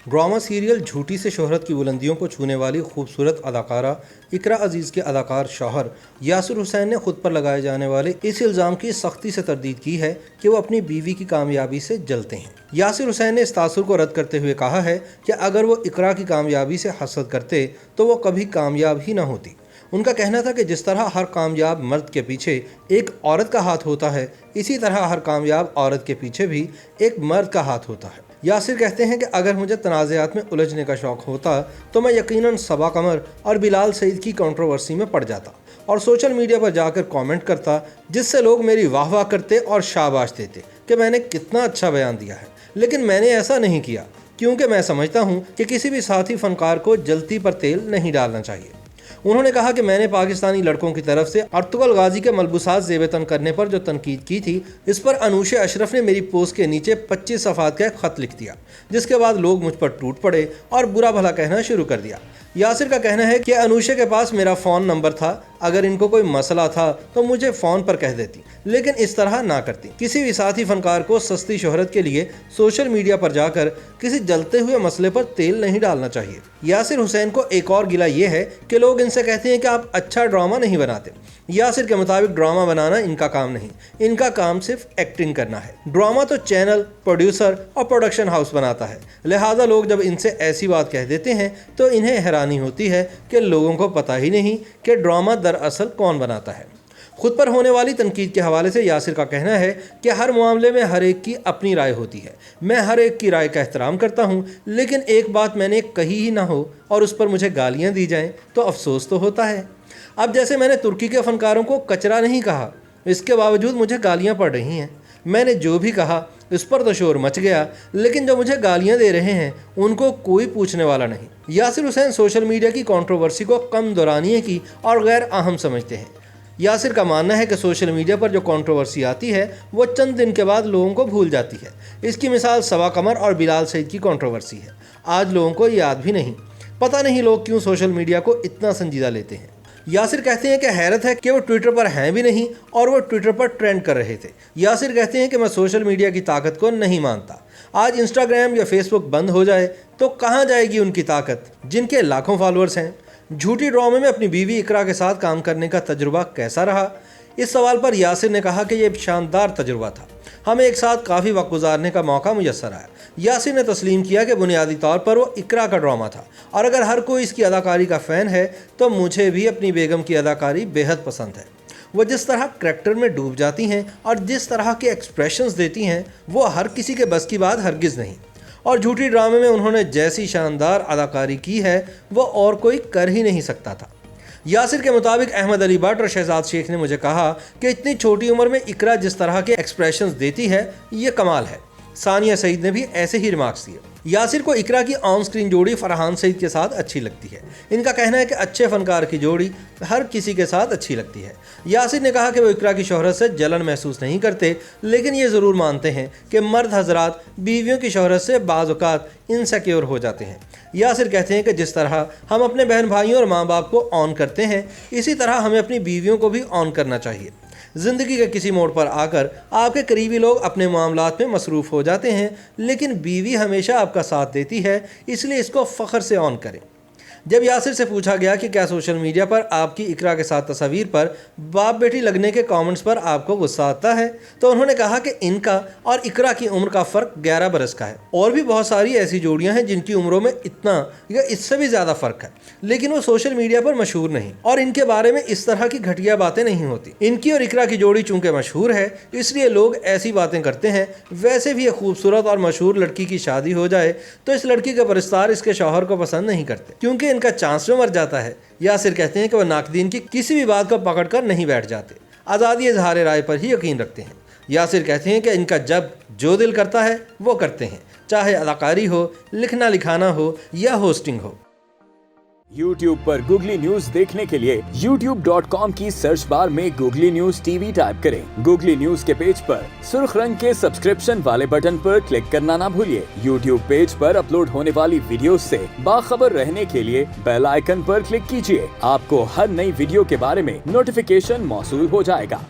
Drama serial झूठी से शोहरत की बुलंदियों को छूने वाली खूबसूरत अदाकारा इकरा अजीज़ के अदाकार शौहर यासिर हुसैन ने खुद पर लगाए जाने वाले इस इल्ज़ाम की सख्ती से तरदीद की है कि वो अपनी बीवी की कामयाबी से जलते हैं। यासिर हुसैन ने इस तासुर को रद्द करते हुए कहा है कि अगर वो इकरा की कामयाबी से हसद करते तो वो कभी कामयाब ही न होती। उनका कहना था कि जिस तरह हर कामयाब मर्द के पीछे एक औरत का हाथ होता है, इसी तरह हर कामयाब औरत के पीछे भी एक मर्द का हाथ होता है। यासिर कहते हैं कि अगर मुझे तनाज़ात में उलझने का शौक़ होता तो मैं यकीनन सबा कमर और बिलाल सईद की कंट्रोवर्सी में पड़ जाता और सोशल मीडिया पर जाकर कमेंट करता, जिससे लोग मेरी वाह वाह करते और शाबाश देते कि मैंने कितना अच्छा बयान दिया है। लेकिन मैंने ऐसा नहीं किया क्योंकि मैं समझता हूँ कि किसी भी साथी फनकार को जलती पर तेल नहीं डालना चाहिए। उन्होंने कहा कि मैंने पाकिस्तानी लड़कों की तरफ से अर्तुगरुल गाजी के मलबूसात ज़ेब-ए-तन करने पर जो तनकीद की थी, इस पर अनूशे अशरफ ने मेरी पोस्ट के नीचे 25 सफ़ात का एक ख़त लिख दिया, जिसके बाद लोग मुझ पर टूट पड़े और बुरा भला कहना शुरू कर दिया। यासिर का कहना है कि अनूशे के पास मेरा फ़ोन नंबर था, अगर इनको कोई मसला था तो मुझे फ़ोन पर कह देती, लेकिन इस तरह ना करती। किसी भी साथी फनकार को सस्ती शोहरत के लिए सोशल मीडिया पर जाकर किसी जलते हुए मसले पर तेल नहीं डालना चाहिए। यासिर हुसैन को एक और गिला ये है कि लोग इनसे कहते हैं कि आप अच्छा ड्रामा नहीं बनाते। यासिर के मुताबिक ड्रामा बनाना इनका काम नहीं, इनका काम सिर्फ एक्टिंग करना है। ड्रामा तो चैनल, प्रोड्यूसर और प्रोडक्शन हाउस बनाता है, लिहाजा लोग जब इनसे ऐसी बात कह देते हैं तो इन्हें हैरानी होती है कि लोगों को पता ही नहीं कि ड्रामा दरअसल कौन बनाता है। खुद पर होने वाली तनकीद के हवाले से यासिर का कहना है कि हर मामले में हर एक की अपनी राय होती है, मैं हर एक की राय का एहतराम करता हूँ, लेकिन एक बात मैंने कही ही ना हो और उस पर मुझे गालियाँ दी जाएँ तो अफसोस तो होता है। अब जैसे मैंने तुर्की के फ़नकारों को कचरा नहीं कहा, इसके बावजूद मुझे गालियाँ पड़ रही हैं। मैंने जो भी कहा इस पर तो शोर मच गया, लेकिन जो मुझे गालियाँ दे रहे हैं उनको कोई पूछने वाला नहीं। यासिर हुसैन सोशल मीडिया की कंट्रोवर्सी को कम दौरानिए की और गैर अहम समझते हैं। यासिर का मानना है कि सोशल मीडिया पर जो कंट्रोवर्सी आती है वो चंद दिन के बाद लोगों को भूल जाती है। इसकी मिसाल सबा कमर और बिलाल सईद की कंट्रोवर्सी है। आज लोगों को याद भी नहीं। पता नहीं लोग क्यों सोशल मीडिया को इतना संजीदा लेते हैं। यासिर कहते हैं कि हैरत है कि वो ट्विटर पर हैं भी नहीं और वो ट्विटर पर ट्रेंड कर रहे थे। यासिर कहते हैं कि मैं सोशल मीडिया की ताकत को नहीं मानता। आज इंस्टाग्राम या फेसबुक बंद हो जाए तो कहाँ जाएगी उनकी ताकत, जिनके लाखों फॉलोअर्स हैं। झूठी ड्रामे में अपनी बीवी इकरा के साथ काम करने का तजुर्बा कैसा रहा? इस सवाल पर यासिर ने कहा कि यह शानदार तजुर्बा था, हमें एक साथ काफ़ी वक्त गुजारने का मौका मुयस्सर आया। यासिर ने तस्लीम किया कि बुनियादी तौर पर वो इकरा का ड्रामा था और अगर हर कोई इसकी अदाकारी का फ़ैन है तो मुझे भी अपनी बेगम की अदाकारी बेहद पसंद है। वो जिस तरह करैक्टर में डूब जाती हैं और जिस तरह के एक्सप्रेशंस देती हैं वो हर किसी के बस की बात हरगिज़ नहीं। और झूठी ड्रामे में उन्होंने जैसी शानदार अदाकारी की है वो और कोई कर ही नहीं सकता था। यासिर के मुताबिक अहमद अली भट्ट और शहजाद शेख ने मुझे कहा कि इतनी छोटी उम्र में इकरा जिस तरह के एक्सप्रेशंस देती है ये कमाल है। सानिया सईद ने भी ऐसे ही रिमार्क्स दिए। यासिर को इकरा की ऑन स्क्रीन जोड़ी फरहान सईद के साथ अच्छी लगती है। इनका कहना है कि अच्छे फनकार की जोड़ी हर किसी के साथ अच्छी लगती है। यासिर ने कहा कि वो इकरा की शोहरत से जलन महसूस नहीं करते, लेकिन ये ज़रूर मानते हैं कि मर्द हजरात बीवियों की शोहरत से बाज़ औक़ात इनसिक्योर हो जाते हैं। यासिर कहते हैं कि जिस तरह हम अपने बहन भाइयों और माँ बाप को ऑन करते हैं, इसी तरह हमें अपनी बीवियों को भी ऑन करना चाहिए। ज़िंदगी के किसी मोड़ पर आकर आपके करीबी लोग अपने मामलात में मसरूफ़ हो जाते हैं, लेकिन बीवी हमेशा आपका साथ देती है, इसलिए इसको फ़ख्र से ऑन करें। जब यासिर से पूछा गया कि क्या सोशल मीडिया पर आपकी इकरा के साथ तस्वीर पर बाप बेटी लगने के कमेंट्स पर आपको गुस्सा आता है, तो उन्होंने कहा कि इनका और इकरा की उम्र का फ़र्क 11 बरस का है और भी बहुत सारी ऐसी जोड़ियां हैं जिनकी उम्रों में इतना या इससे भी ज़्यादा फ़र्क है, लेकिन वो सोशल मीडिया पर मशहूर नहीं और इनके बारे में इस तरह की घटिया बातें नहीं होती। इनकी और इकरा की जोड़ी चूँकि मशहूर है इसलिए लोग ऐसी बातें करते हैं। वैसे भी एक खूबसूरत और मशहूर लड़की की शादी हो जाए तो इस लड़की के परस्तार इसके शौहर को पसंद नहीं करते क्योंकि इनका चांस में मर जाता है। यासिर कहते हैं कि वह नाकदीन की किसी भी बात को पकड़कर नहीं बैठ जाते, आज़ादी इज़हार राय पर ही यकीन रखते हैं। यासिर कहते हैं कि इनका जब जो दिल करता है वो करते हैं, चाहे अदाकारी हो, लिखना लिखाना हो या होस्टिंग हो। YouTube पर गूगली न्यूज देखने के लिए youtube.com की सर्च बार में गूगली न्यूज टीवी टाइप करें। गूगली न्यूज के पेज पर सुर्ख रंग के सब्सक्रिप्शन वाले बटन पर क्लिक करना ना भूलिए। YouTube पेज पर अपलोड होने वाली वीडियोस से बाखबर रहने के लिए बेल आइकन पर क्लिक कीजिए। आपको हर नई वीडियो के बारे में नोटिफिकेशन मौसूल हो जाएगा।